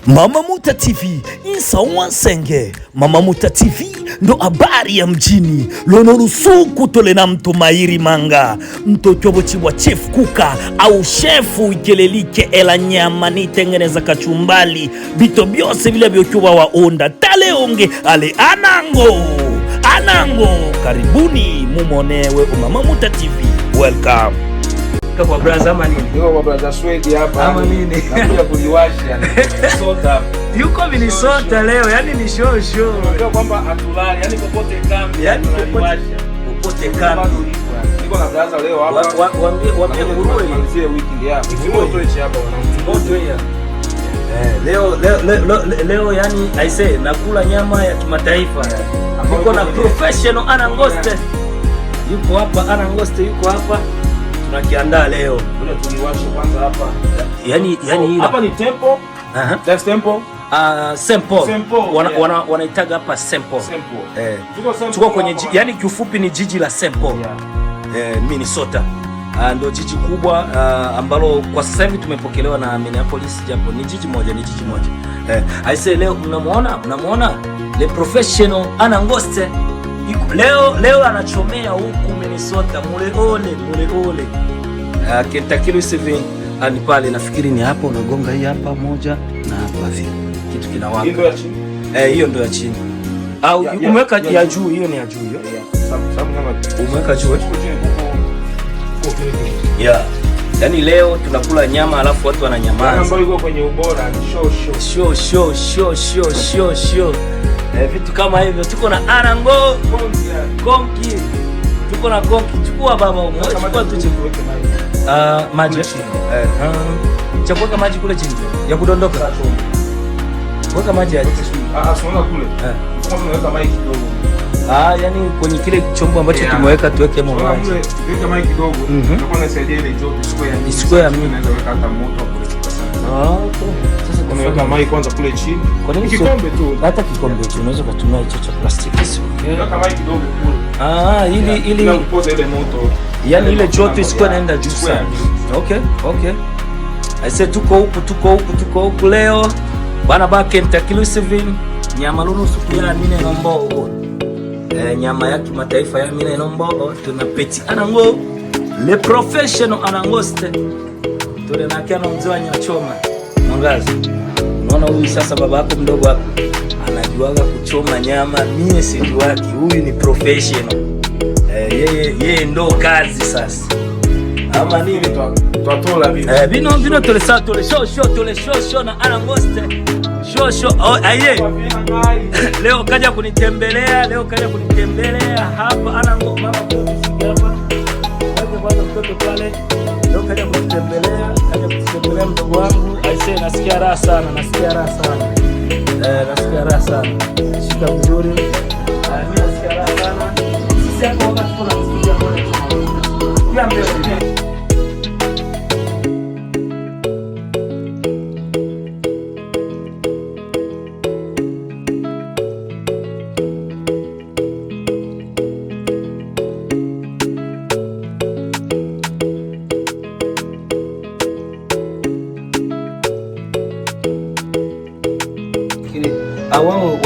Mama Muta TV insa wansenge. Mama Muta TV ndo habari ya mjini lono rusuku tole na mtu mairi manga mto chobo chibwa chef kuka au shefu ikelelike ela nyama ni tengeneza kachumbali bito byose vile byokuba wa onda tale onge ale anango karibuni mumonewe Mama Muta TV. Welcome. Kwa brother ama nini? Ndio kwa brother Swedi hapa. Ama nini? Nakuja kuliwasha soda. Yuko Minnesota leo, yani ni show. Ndio kwamba atulali, yani popote kambi, yani popote kambi. Niko na brother leo hapa. Waambie nguruwe malizie weekend hapa. Moto hichi hapa moto hapa. Leo yani I say nakula nyama ya kimataifa. Niko na professional Anangoste. Yuko hapa Anangoste, yuko hapa. Tunakiandaa leo. Ule tuliwasha kwanza hapa. Yani hii hapa ni Temple. That's Temple. Semple. Wanaitaga hapa Semple. Tuko kwenye yani kiufupi ni jiji la Semple. Minnesota. Ndio jiji kubwa ambalo kwa sasa hivi tumepokelewa na Minneapolis, japo ni jiji moja. I say leo mnamuona le professional Anangoste. Leo anachomea huku Minnesota mule. Kentucky Louisville ani pale, nafikiri ni hapo unagonga hii hapa moja na hapa vile. Kitu kinawaka. Hiyo ya chini. Hiyo ndio ya chini. Au umeweka ya juu, hiyo ni ya juu hiyo. Sababu kama umeweka juu. Yeah. Yaani leo tunakula nyama alafu watu wananyamaza. Ambayo iko kwenye ubora ni show. Vitu kama hivyo tuko na Anango Konki. Tuko na Konki. Chukua baba chukua tu maji. Chukua maji kule chini ya kudondoka. Weka maji aje. Unaona kule. Kama unaweka maji kidogo. Yani kwenye kile chombo ambacho tumeweka tuweke maji. Weka maji kidogo. Ndio inasaidia ile joto square ya mimi. Naweza weka hata moto kule sasa. Okay. Unaweka maji kwanza kule chini. Kwa nini kikombe tu? Hata kikombe tu unaweza kutumia hicho cha plastiki sio? Weka maji kidogo kule. Ili kupoza ile moto. Yani ile joto isikuwe inaenda juu sana. Okay. I said tuko huku leo. Bana ba Kentucky Louisville. Nyama nusu kila mine nombo. Nyama ya kimataifa ya mine nombo. Tuna peti Anango. Le professional Anangoste. Tule na kiano mzee wa nyachoma. Mwangazi. Unaona huyu sasa baba yako mdogo hapo anajuaga kuchoma nyama, mimi si wake. Huyu ni professional. Yeye ndo kazi sasa. Ama nini twatola vile. Bino tole sa tole show na Anangoste. Show. Leo kaja kunitembelea hapa Anango mama hapa. Kwanza mtoto pale. Leo kaja kunitembelea mdogo wangu. Aisee, nasikia raha sana. Shika vizuri. Mimi nasikia raha sana. Sisi hapo wakati tunasikia pia mbele.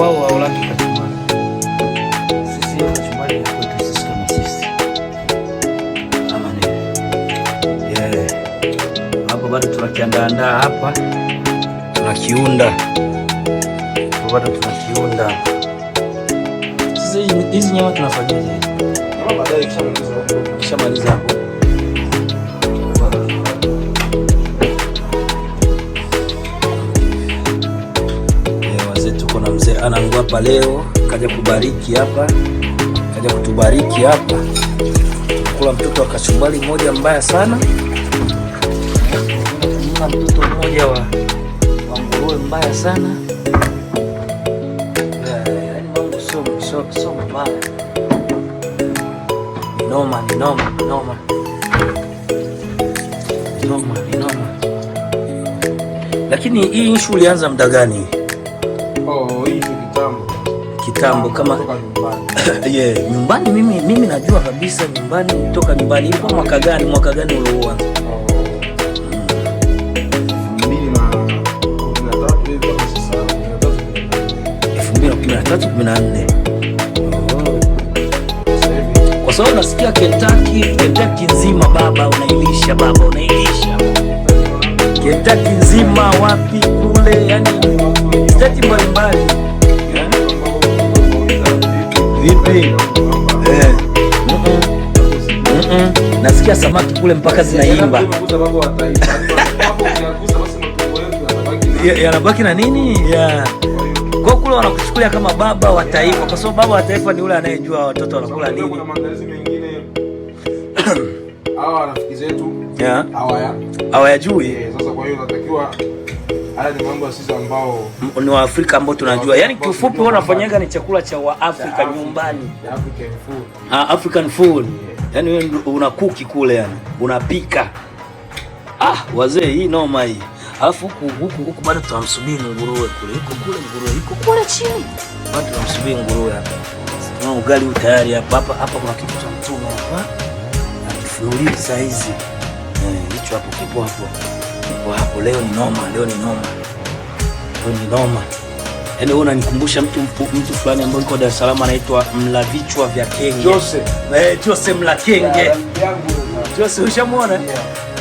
Wao hawalaki kachumbari. Sisi kachumbari ni kwetu sisi kama sisi. Ama nini? Hapo bado tunakiandaa hapa. Tunakiunda. Sasa hizi nyama tunafanyaje? Kama baadaye kishamaliza hapo. Tuko na mzee Anango hapa leo, kaja kutubariki hapa. Tukula mtoto wa kachumbari mmoja mbaya sana. Kuna mtoto mmoja wa nguruwe mbaya sana. Yaani mambo sio mbaya. Ni noma. Lakini hii issue ilianza muda gani? Hii kitambo kama nyumbani. Mimi najua kabisa nyumbani, toka nyumbani. Ilikuwa mwaka gani ulioanza? 314. Kwa sababu nasikia Kentucky nzima baba unailisha Kentucky nzima wapi kule, yani state mbalimbali. Vipi? Nasikia samaki kule mpaka zinaimba. Yanabaki na nini? Kwa kule wanakuchukulia kama baba wa taifa, kwa sababu baba wa taifa ni yule anayejua watoto wanakula nini. Kuna maandalizi mengine hawa rafiki zetu hawayajui. Sasa kwa hiyo natakiwa haya ni mambo sisi ambao ni wa Afrika ambao tunajua. Yaani kiufupi wao wanafanyaga ni chakula cha wa Afrika nyumbani. African food. African food. Yaani wewe unakuki kule, yani unapika. Wazee, hii noma hii. Alafu huku bado tunamsubiri nguruwe kule. Nguruwe iko kule chini. Bado tunamsubiri nguruwe hapa. Tuna ugali tayari hapa kuna kitu cha mtume hapa. Tufunulie saa hizi. Hicho hapo kipo hapo. Leo ni noma. Yaani wewe unanikumbusha mtu fulani ambaye yuko Dar es Salaam anaitwa Mla Vichwa vya Kenge. Jose Mla Kenge. Jose ushamuona?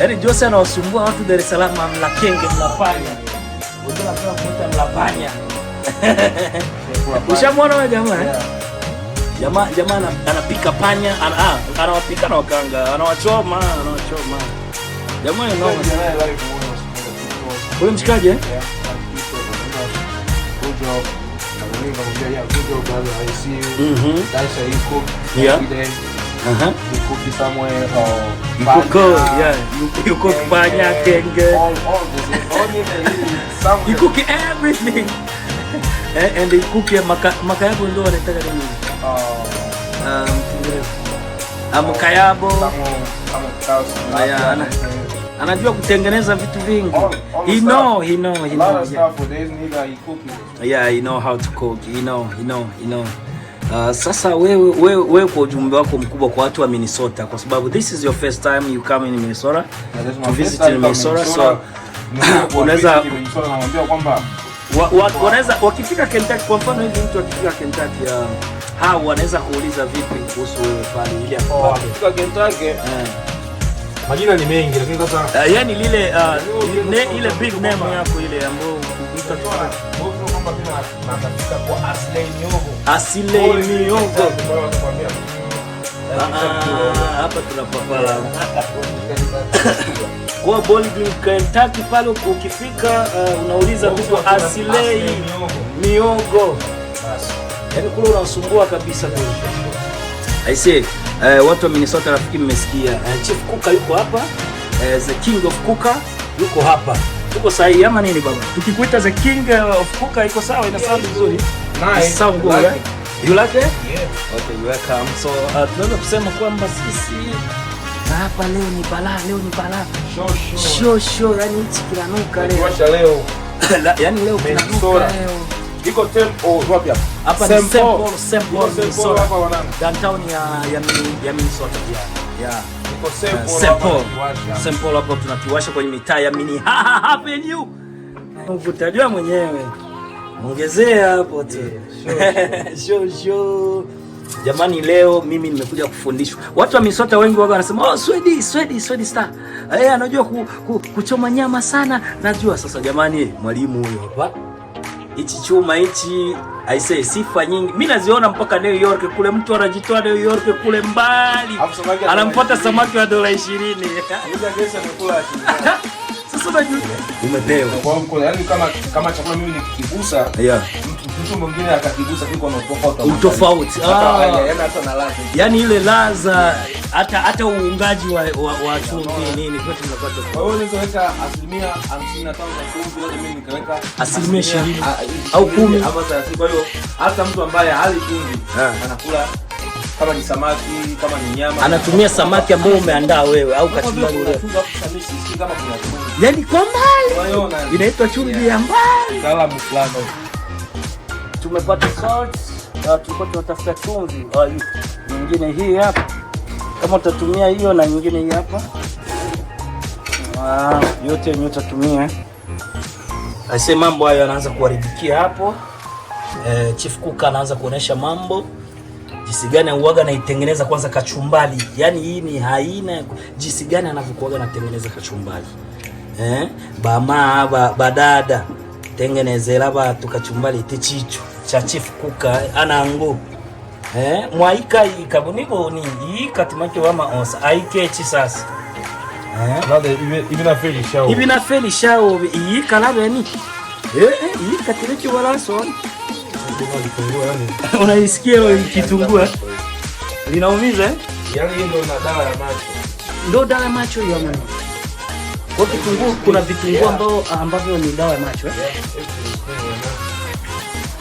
Yaani Jose anawasumbua watu Dar es Salaam, Mla Kenge, Mlapanya. Wengine wanasema kuita Mlapanya. Ushamuona wewe jamaa? Jamaa anapika panya, anawapika na wakanga, anawachoma. Jamaa ni noma. Ule mshikaje? You cook panya, kenge. You cook everything. And you cook makayabo ndo wanataka nini? Makayabo. Anajua kutengeneza vitu vingi. He know. Yeah, he know how to cook. He know. Sasa wewe kwa ujumbe wako mkubwa kwa watu wa Minnesota, kwa sababu this is your first time you come in Minnesota to visit in Minnesota, so unaweza wanaweza wakifika Kentucky, kwa mfano hivi mtu akifika Kentucky wanaweza kuuliza vipi kuhusu wewe pale ili akifika Kentucky. Majina ni mengi lakini sasa yani lile ile big name yako ile ambayo mtatoa kwamba tena natafuta kwa Asley Mihogo. Hapa tunapapala. Kwa Bowling Kentucky pale ukifika unauliza mtu Asley Mihogo. Yaani kule unasumbua kabisa kule. I say watu wa Minnesota rafiki mmesikia. Chief Cooker yuko hapa. The King of Cooker yuko hapa. Tuko sahihi ama nini baba? Tukikuita the King of Cooker iko sawa, ina sound vizuri. Nice. Sound good, right? You like it? Yeah. Okay, you welcome. So tunaweza kusema kwamba sisi hapa leo ni balaa. Show, yani hichi kinanuka leo. Tuwasha leo. Yani leo kinanuka leo. Iko tempo wapi hapa? Hapa ni Sample Minnesota. Downtown ya Minnesota yeah. Iko Sample hapo tunakiwasha kwenye mitaa ya Mini Avenue. Utajua mwenyewe. Ongezea hapo tu. Show. Jamani, leo mimi nimekuja kufundishwa. Watu wa Minnesota wengi wao wanasema Swedi star. Anajua kuchoma nyama sana. Najua sasa jamani, mwalimu huyo hapa. Hichi chuma hichi I say sifa nyingi. Mimi naziona mpaka New York kule, mtu anajitoa New York kule mbali. Anampata samaki wa $20. Sasa unajua umepewa. Kwa hiyo yani kama chakula mimi nikikigusa, mtu mwingine akakigusa kiko na tofauti. Yaani hata na ladha. Yaani ile ladha hata uungaji wa chumvi nini kwetu tunapata. Kwa hiyo unaweza weka 55% chumvi, labda mimi nikaweka 20% au 10 ama 30. Kwa hiyo hata mtu ambaye hali chumvi anakula kama ni samaki, kama ni nyama, anatumia samaki ambao umeandaa wewe au kachumbari wewe. Kama kuna chumvi. Yaani kwa mbali inaitwa chumvi ya mbali. Salamu fulani. Tumepata salt, tulikuwa tunatafuta chumvi. Nyingine hii hapa. Kama utatumia hiyo na nyingine hii hapa. Yote yenyewe utatumia. Aisee, mambo hayo yanaanza kuharibikia hapo. Chief Cook anaanza kuonesha mambo jinsi gani uwaga naitengeneza kwanza kachumbali. Yaani hii ni haina jinsi gani anavyokuaga natengeneza kachumbali. Badada tengenezela batu kachumbali tichicho cha Chief Cook anango. Mwaika ikabunibo ni ikatimake wa maosa aikechi sasa. Nada ibi na feli shao ikalabe ni. Ikatireki wala son. Unaisikia kitungua linaumiza yani ndio na dawa ya macho. Ndio dawa ya macho hiyo mwana. Kwa kitunguu kuna vitunguu ambavyo ni dawa ya macho